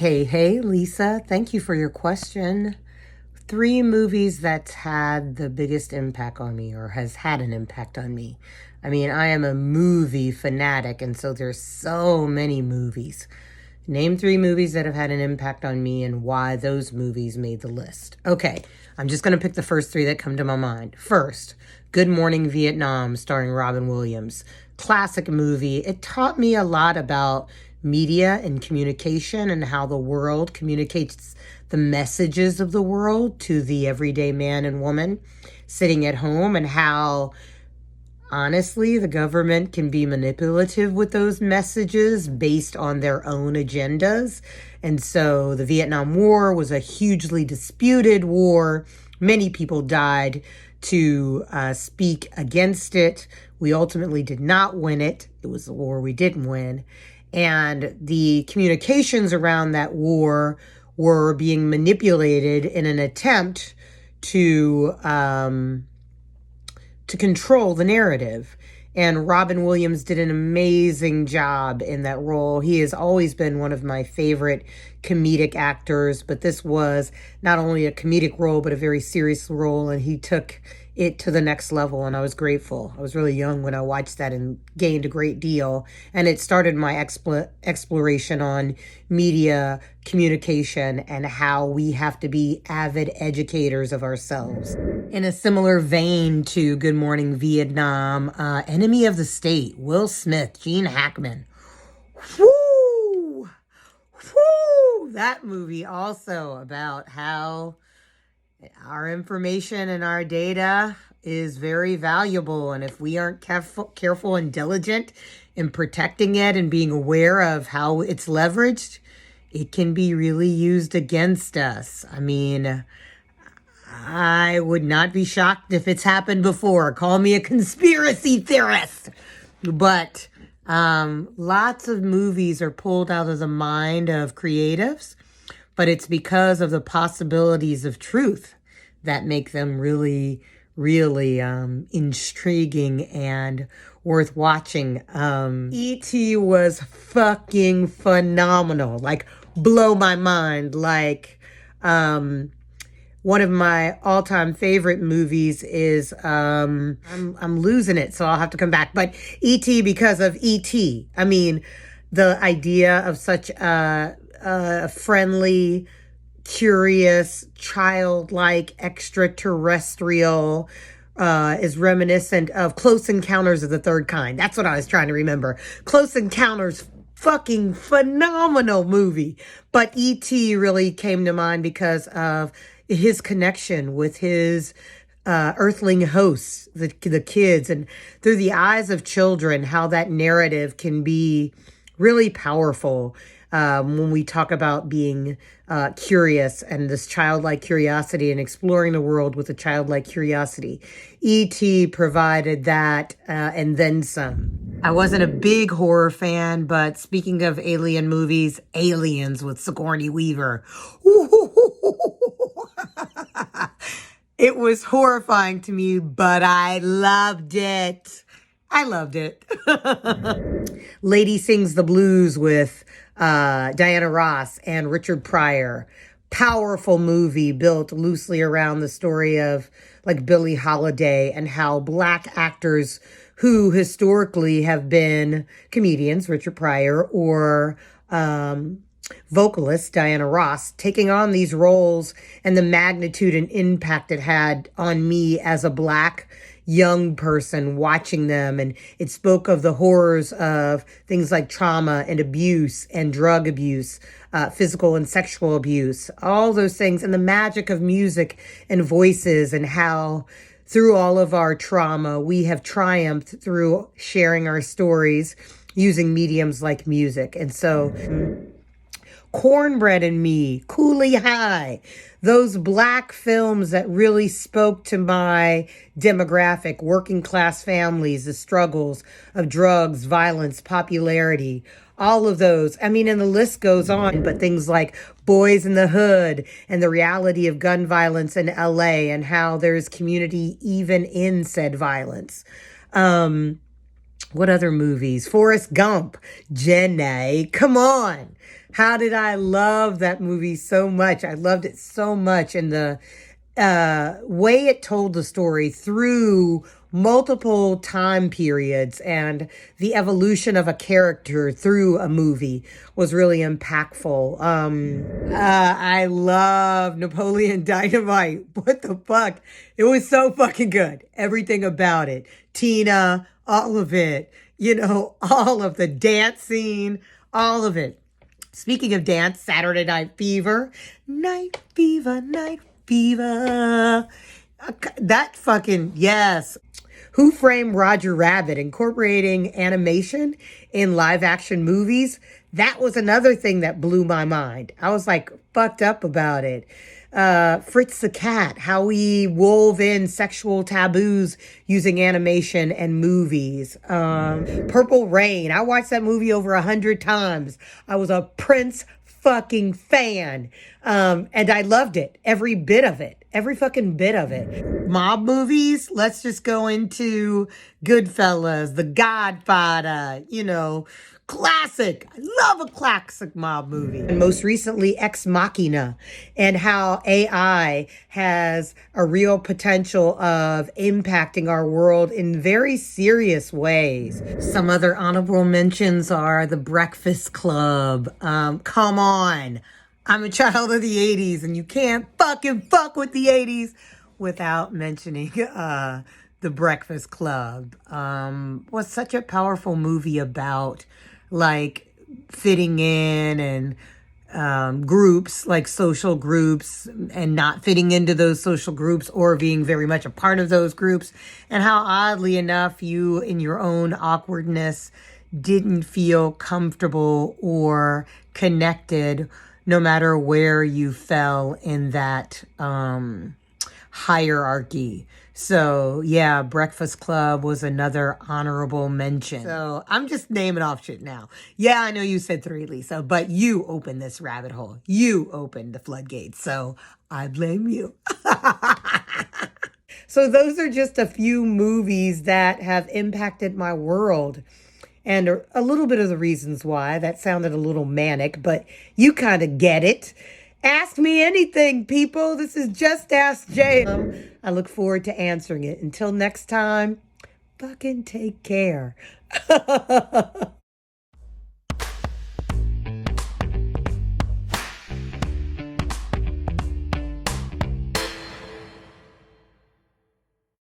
Hey, Lisa, thank you for your question. Three movies that's had the biggest impact on me or has had an impact on me. I mean, I am a movie fanatic, and so there's so many movies. Name three movies that have had an impact on me and why those movies made the list. Okay, I'm just going to pick the first three that come to my mind. First, Good Morning Vietnam, starring Robin Williams. Classic movie. It taught me a lot about media and communication and how the world communicates the messages of the world to the everyday man and woman sitting at home, and how honestly the government can be manipulative with those messages based on their own agendas. And so the Vietnam War was a hugely disputed war. Many people died to speak against it. We ultimately did not win it. It was the war we didn't win. And the communications around that war were being manipulated in an attempt to control the narrative. And Robin Williams did an amazing job in that role. He has always been one of my favorite comedic actors, but this was not only a comedic role, but a very serious role, and he took it to the next level, and I was grateful. I was really young when I watched that and gained a great deal, and it started my exploration on media communication and how we have to be avid educators of ourselves. In a similar vein to Good Morning Vietnam, Enemy of the State, Will Smith, Gene Hackman. Woo! Woo! That movie also about how our information and our data is very valuable. And if we aren't careful and diligent in protecting it and being aware of how it's leveraged, it can be really used against us. I mean, I would not be shocked if it's happened before. Call me a conspiracy theorist. But lots of movies are pulled out of the mind of creatives, but it's because of the possibilities of truth that make them really, really intriguing and worth watching. E.T. was fucking phenomenal. Like, blow my mind. Like, one of my all-time favorite movies is I'm losing it, so I'll have to come back. But E.T. because of E.T. I mean, the idea of such a friendly, curious, childlike, extraterrestrial is reminiscent of Close Encounters of the Third Kind. That's what I was trying to remember. Close Encounters, fucking phenomenal movie. But E.T. really came to mind because of his connection with his earthling hosts, the kids, and through the eyes of children, how that narrative can be really powerful. When we talk about being curious and this childlike curiosity and exploring the world with a childlike curiosity. E.T. provided that and then some. I wasn't a big horror fan, but speaking of alien movies, Aliens with Sigourney Weaver. It was horrifying to me, but I loved it. I loved it. Lady Sings the Blues with Diana Ross and Richard Pryor. Powerful movie built loosely around the story of like Billie Holiday and how Black actors who historically have been comedians, Richard Pryor, or vocalist Diana Ross, taking on these roles and the magnitude and impact it had on me as a Black young person watching them. And it spoke of the horrors of things like trauma and abuse and drug abuse, physical and sexual abuse, all those things, and the magic of music and voices, and how through all of our trauma, we have triumphed through sharing our stories using mediums like music. And so Cornbread and Me, Cooley High, those Black films that really spoke to my demographic, working class families, the struggles of drugs, violence, popularity, all of those. I mean, and the list goes on, but things like Boys in the Hood and the reality of gun violence in LA and how there's community even in said violence. What other movies? Forrest Gump, Jenny, come on. How did I love that movie so much? I loved it so much. And the way it told the story through multiple time periods and the evolution of a character through a movie was really impactful. I love Napoleon Dynamite. What the fuck? It was so fucking good. Everything about it. Tina, all of it. All of the dance scene, all of it. Speaking of dance, Saturday Night Fever. Night Fever, Night Fever. That fucking, yes. Who Framed Roger Rabbit, incorporating animation in live action movies. That was another thing that blew my mind. I was like fucked up about it. Fritz the Cat, how he wove in sexual taboos using animation and movies. Purple Rain, I watched that movie over 100 times. I was a Prince fucking fan. And I loved it. Every bit of it. Every fucking bit of it. Mob movies, let's just go into Goodfellas, The Godfather, classic. I love a classic mob movie. And most recently, Ex Machina, and how AI has a real potential of impacting our world in very serious ways. Some other honorable mentions are The Breakfast Club. Come on. I'm a child of the 80s, and you can't fucking fuck with the 80s without mentioning The Breakfast Club. Was such a powerful movie about like fitting in and groups, like social groups, and not fitting into those social groups or being very much a part of those groups, and how oddly enough you in your own awkwardness didn't feel comfortable or connected no matter where you fell in that hierarchy. So yeah, Breakfast Club was another honorable mention. So I'm just naming off shit now. Yeah, I know you said 3, Lisa, but you opened this rabbit hole. You opened the floodgates. So I blame you. So those are just a few movies that have impacted my world. And a little bit of the reasons why. That sounded a little manic, but you kind of get it. Ask me anything, people. This is just Ask Jae. I look forward to answering it. Until next time, fucking take care.